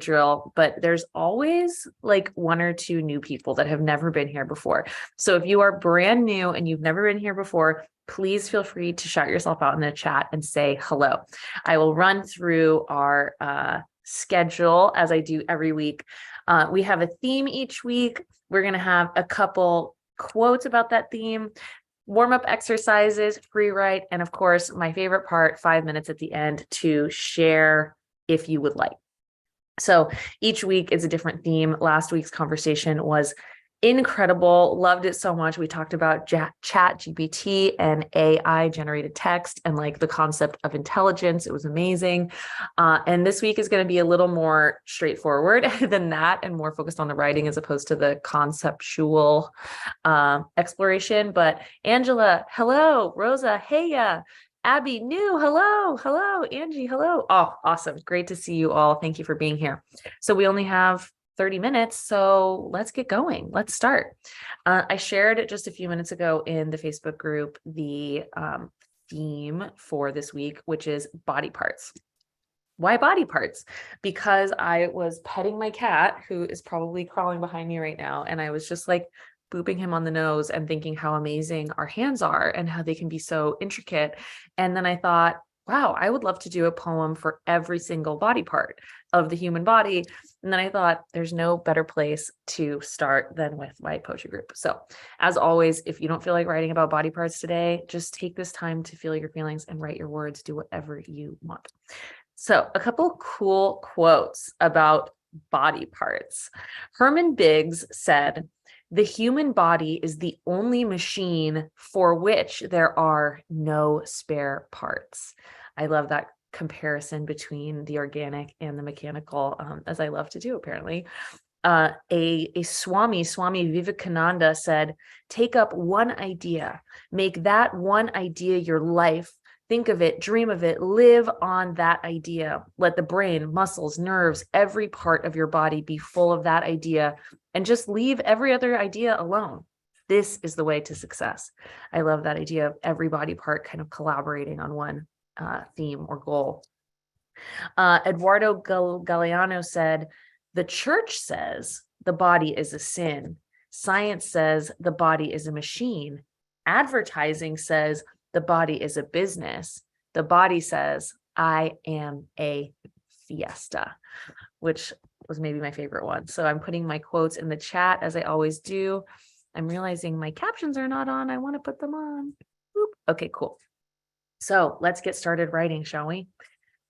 drill, but there's always like one or two new people that have never been here before. So if you are brand new and you've never been here before, please feel free to shout yourself out in the chat and say hello. I will run through our schedule as I do every week. We have a theme each week. We're going to have a couple quotes about that theme, warm-up exercises, free write, and of course, my favorite part, 5 minutes at the end to share if you would like. So each week is a different theme. Last week's conversation was incredible. Loved it so much. We talked about chat GPT and AI generated text and like the concept of intelligence. It was amazing. And this week is going to be a little more straightforward than that and more focused on the writing as opposed to the conceptual exploration. But Angela, hello. Rosa, hey, Abby, new, hello, Angie, hello. Oh, awesome. Great to see you all. Thank you for being here. So we only have 30 minutes, so let's get going. Let's start. I shared just a few minutes ago in the Facebook group the theme for this week, which is body parts. Why body parts? Because I was petting my cat, who is probably crawling behind me right now, and I was just like booping him on the nose and thinking how amazing our hands are and how they can be so intricate. And then I thought, wow, I would love to do a poem for every single body part of the human body. And then I thought there's no better place to start than with my poetry group. So as always, if you don't feel like writing about body parts today, just take this time to feel your feelings and write your words, do whatever you want. So a couple cool quotes about body parts. Herman Biggs said, "The human body is the only machine for which there are no spare parts." I love that comparison between the organic and the mechanical, as I love to do, apparently. A Swami Vivekananda said, "Take up one idea, make that one idea your life. Think of it, dream of it, live on that idea. Let the brain, muscles, nerves, every part of your body be full of that idea and just leave every other idea alone. This is the way to success." I love that idea of every body part kind of collaborating on one theme or goal. Eduardo Galeano said, "The church says the body is a sin. Science says the body is a machine. Advertising says the body is a business. The body says, I am a fiesta," which was maybe my favorite one. So I'm putting my quotes in the chat as I always do. I'm realizing my captions are not on. I want to put them on. Oop. Okay, cool. So let's get started writing, shall we?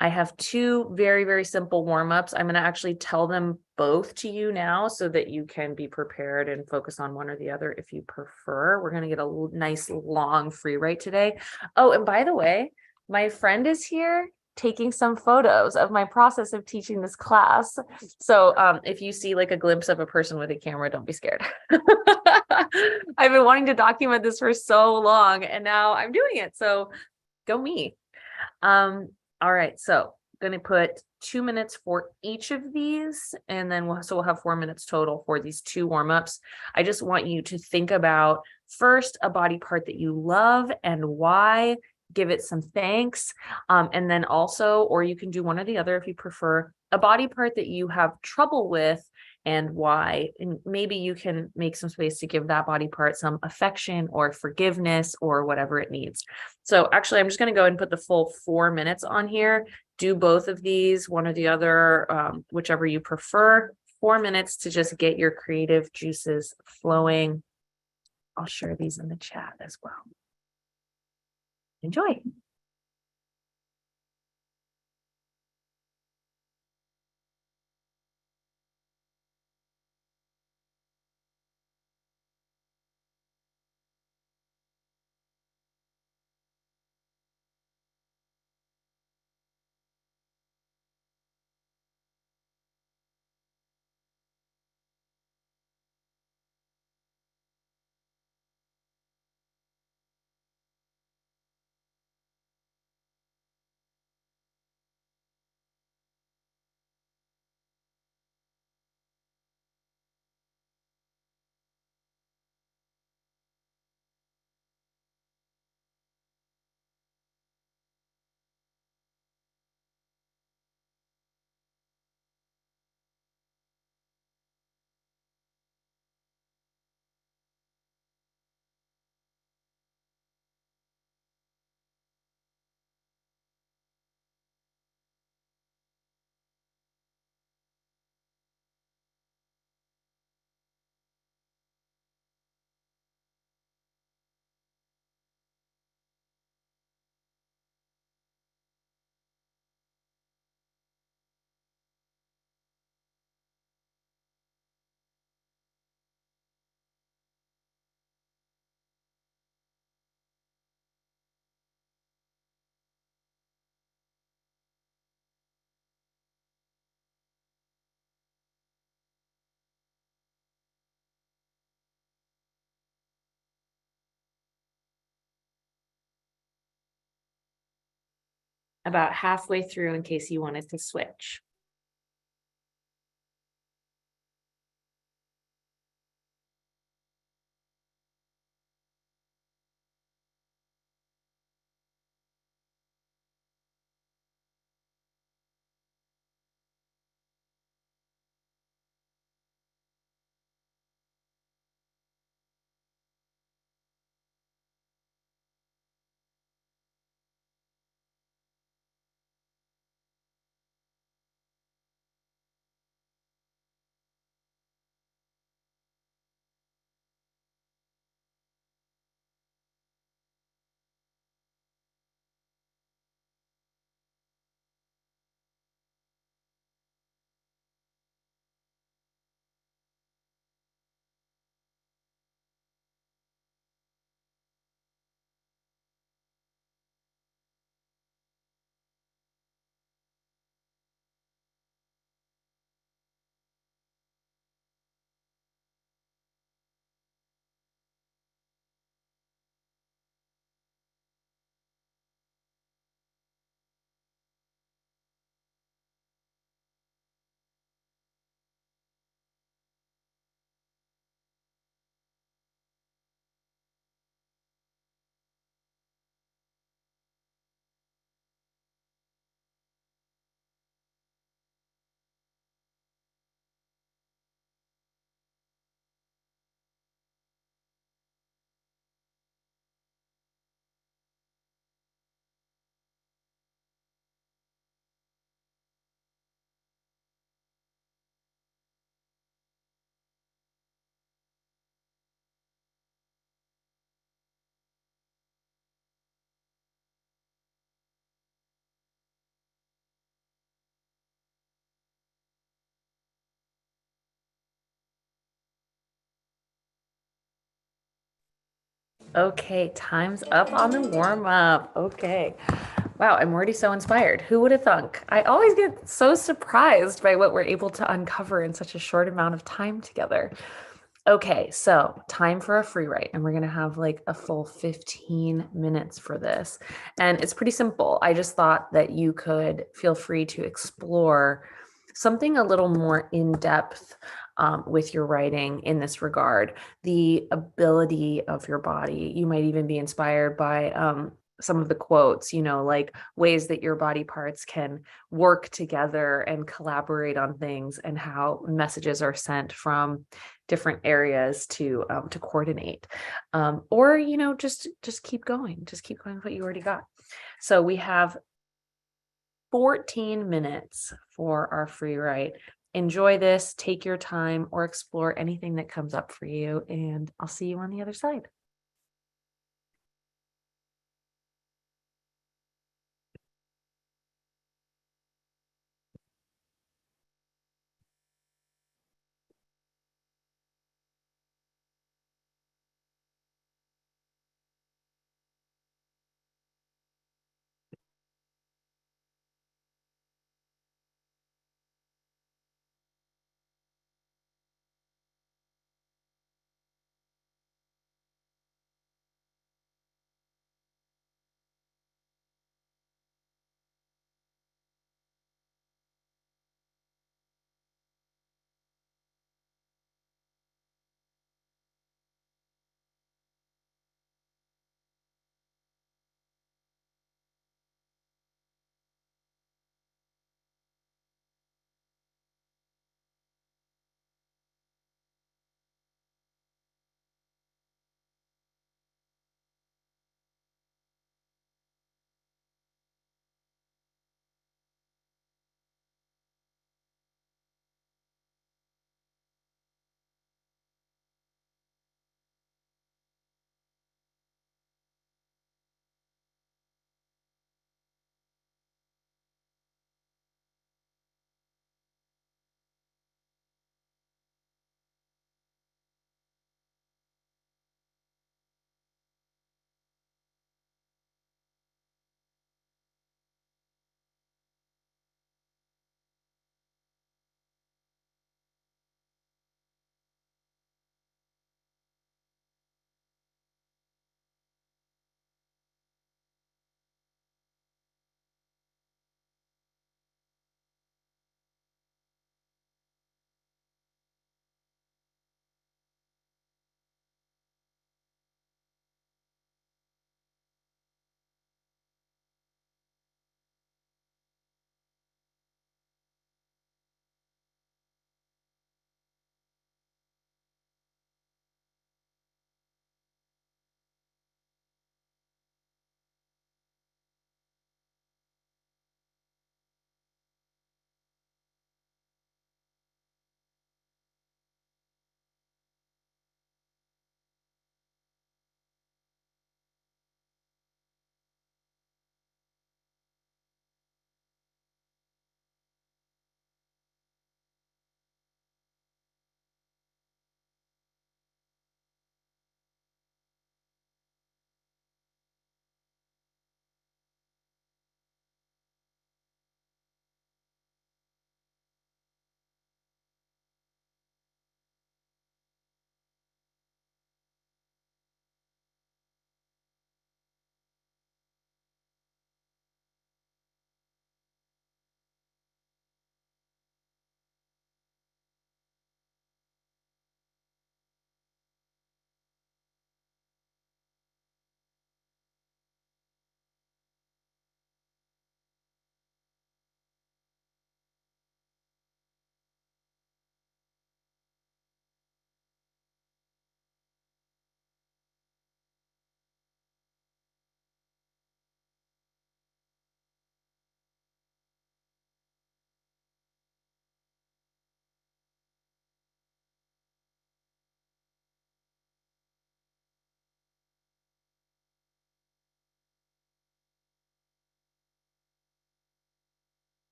I have two very, very simple warm-ups. I'm going to actually tell them both to you now so that you can be prepared and focus on one or the other if you prefer. We're going to get a nice long free write today. Oh, and by the way, my friend is here taking some photos of my process of teaching this class. So if you see like a glimpse of a person with a camera, don't be scared. I've been wanting to document this for so long and now I'm doing it. So go me. All right, so I'm going to put 2 minutes for each of these, and then we'll have 4 minutes total for these two warm-ups. I just want you to think about first a body part that you love and why, give it some thanks, and then also, or you can do one or the other if you prefer, a body part that you have trouble with and why. And maybe you can make some space to give that body part some affection or forgiveness or whatever it needs. So actually, I'm just going to go and put the full 4 minutes on here. Do both of these, one or the other, whichever you prefer. 4 minutes to just get your creative juices flowing. I'll share these in the chat as well. Enjoy. about halfway through in case you wanted to switch. Okay, time's up on the warm up. Okay. Wow, I'm already so inspired. Who would have thunk? I always get so surprised by what we're able to uncover in such a short amount of time together. Okay, so time for a free write, and we're going to have like a full 15 minutes for this. And it's pretty simple. I just thought that you could feel free to explore something a little more in depth with your writing in this regard, the ability of your body. You might even be inspired by some of the quotes, like ways that your body parts can work together and collaborate on things, and how messages are sent from different areas to coordinate, or just keep going, with what you already got. So we have 14 minutes for our free write. Enjoy this, take your time, or explore anything that comes up for you, and I'll see you on the other side.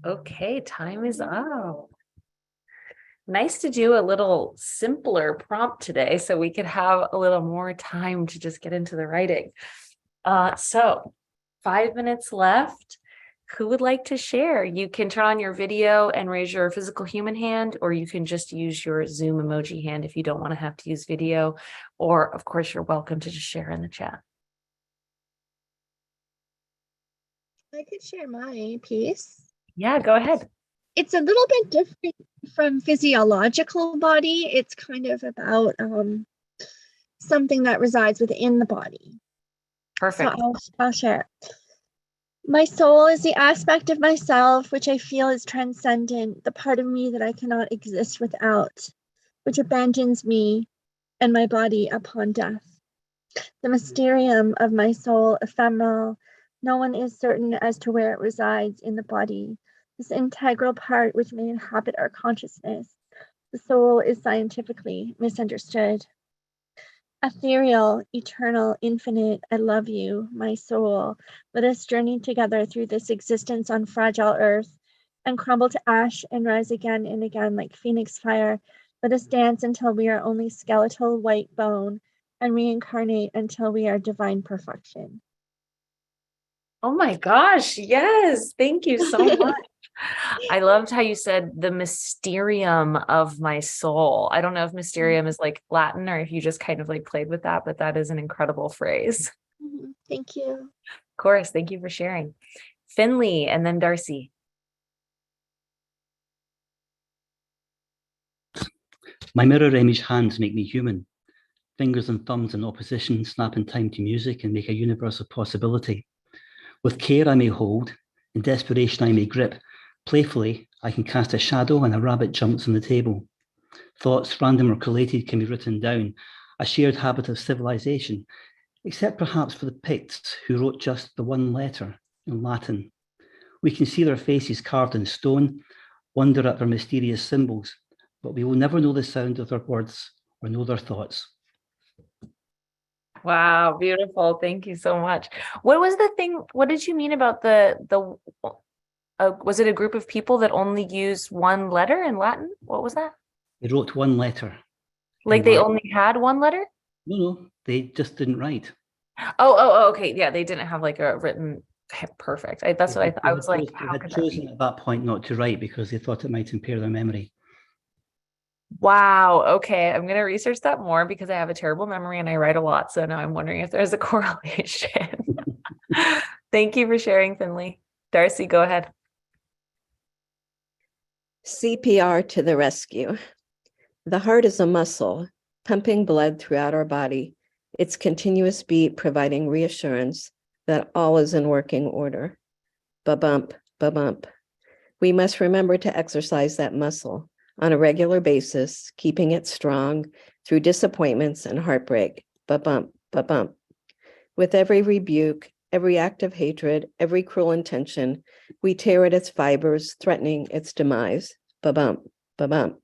Okay, time is up. Nice to do a little simpler prompt today so we could have a little more time to just get into the writing. So 5 minutes left. Who would like to share? You can turn on your video and raise your physical human hand, or you can just use your Zoom emoji hand if you don't want to have to use video. Or, of course, you're welcome to just share in the chat. I could share my piece. Yeah, go ahead. It's a little bit different from physiological body. It's kind of about something that resides within the body. Perfect. So I'll share. My soul is the aspect of myself which I feel is transcendent, the part of me that I cannot exist without, which abandons me and my body upon death. The mysterium of my soul, ephemeral, no one is certain as to where it resides in the body, this integral part which may inhabit our consciousness. The soul is scientifically misunderstood. Ethereal, eternal, infinite, I love you, my soul. Let us journey together through this existence on fragile earth and crumble to ash and rise again and again like phoenix fire. Let us dance until we are only skeletal white bone and reincarnate until we are divine perfection. Oh my gosh. Yes. Thank you so much. I loved how you said the mysterium of my soul. I don't know if mysterium is like Latin or if you just kind of like played with that, but that is an incredible phrase. Thank you. Of course. Thank you for sharing. Finley and then Darcy. My mirror image hands make me human. Fingers and thumbs in opposition snap in time to music and make a universe of possibility. With care I may hold, in desperation I may grip. Playfully, I can cast a shadow and a rabbit jumps on the table. Thoughts, random or collated, can be written down, a shared habit of civilization, except perhaps for the Picts, who wrote just the one letter in Latin. We can see their faces carved in stone, wonder at their mysterious symbols, but we will never know the sound of their words or know their thoughts. Wow, beautiful. Thank you so much. What was the thing? What did you mean about was it a group of people that only used one letter in Latin? What was that? They wrote one letter. Like they only had one letter? No, they just didn't write. Oh, okay. Yeah, they didn't have like a written. Okay, perfect. That's what I was like, how could that be? They had chosen at that point not to write because they thought it might impair their memory. Wow. Okay. I'm going to research that more because I have a terrible memory and I write a lot. So now I'm wondering if there's a correlation. Thank you for sharing, Finley. Darcy, go ahead. CPR to the rescue. The heart is a muscle, pumping blood throughout our body, its continuous beat providing reassurance that all is in working order. Ba-bump, ba-bump. We must remember to exercise that muscle on a regular basis, keeping it strong through disappointments and heartbreak. Ba-bump, ba-bump. With every rebuke, every act of hatred, every cruel intention, we tear at its fibers, threatening its demise. Ba-bump, ba-bump.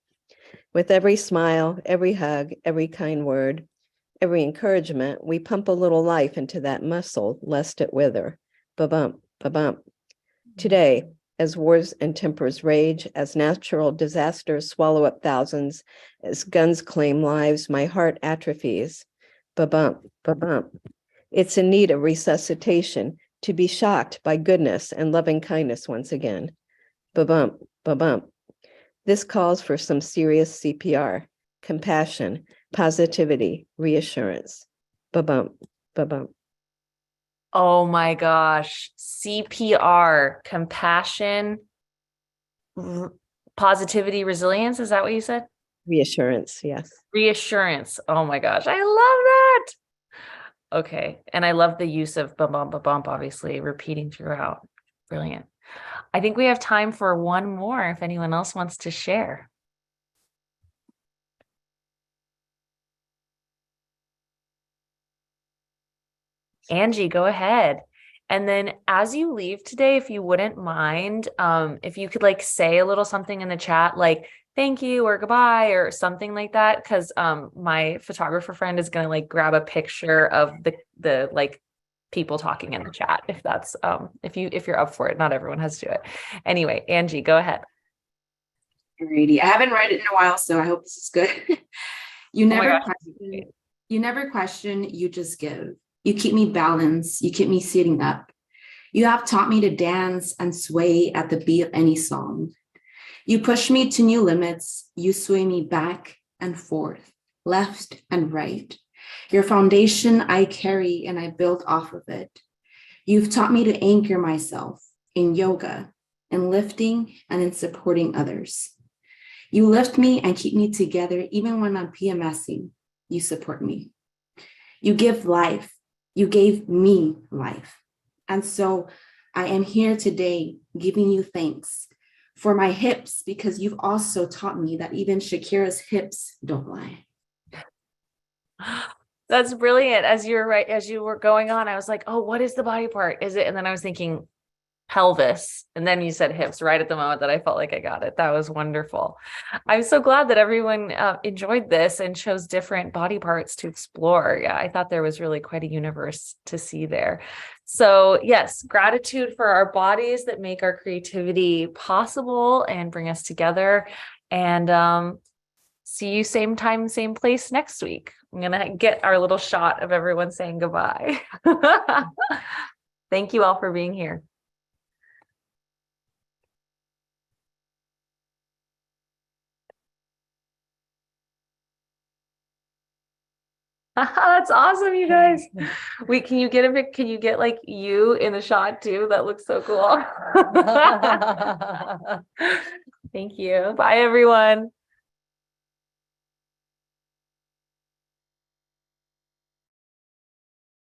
With every smile, every hug, every kind word, every encouragement, we pump a little life into that muscle, lest it wither. Ba-bump, ba-bump. Today, as wars and tempers rage, as natural disasters swallow up thousands, as guns claim lives, my heart atrophies. Ba-bump, ba-bump. It's in need of resuscitation, to be shocked by goodness and loving kindness once again. Ba-bump, ba-bump. This calls for some serious CPR, compassion, positivity, reassurance. Ba-bump, ba-bump. Oh my gosh. CPR, compassion, positivity, resilience. Is that what you said? Reassurance, yes. Reassurance. Oh my gosh. I love that. Okay. And I love the use of bump, bump, bump, bump, obviously repeating throughout. Brilliant. I think we have time for one more if anyone else wants to share. Angie, go ahead. And then as you leave today, if you wouldn't mind, if you could like say a little something in the chat, like thank you or goodbye or something like that. Cause my photographer friend is going to like grab a picture of the like people talking in the chat if that's if you're up for it. Not everyone has to do it. Anyway, Angie, go ahead. Alrighty. I haven't read it in a while, so I hope this is good. You Oh my never gosh. question, you never question, you just give. You keep me balanced, you keep me sitting up. You have taught me to dance and sway at the beat of any song. You push me to new limits, you sway me back and forth, left and right. Your foundation I carry and I build off of it. You've taught me to anchor myself in yoga, in lifting and in supporting others. You lift me and keep me together even when I'm PMSing. You support me. You give life. You gave me life. And so I am here today giving you thanks for my hips, because you've also taught me that even Shakira's hips don't lie. That's brilliant. As you were going on, I was like, oh, what is the body part? Is it? And then I was thinking pelvis. And then you said hips right at the moment that I felt like I got it. That was wonderful. I'm so glad that everyone enjoyed this and chose different body parts to explore. Yeah, I thought there was really quite a universe to see there. So yes, gratitude for our bodies that make our creativity possible and bring us together. And see you same time, same place next week. I'm going to get our little shot of everyone saying goodbye. Thank you all for being here. That's awesome, you guys. Wait, can you get like you in the shot too? That looks so cool. Thank you. Bye, everyone.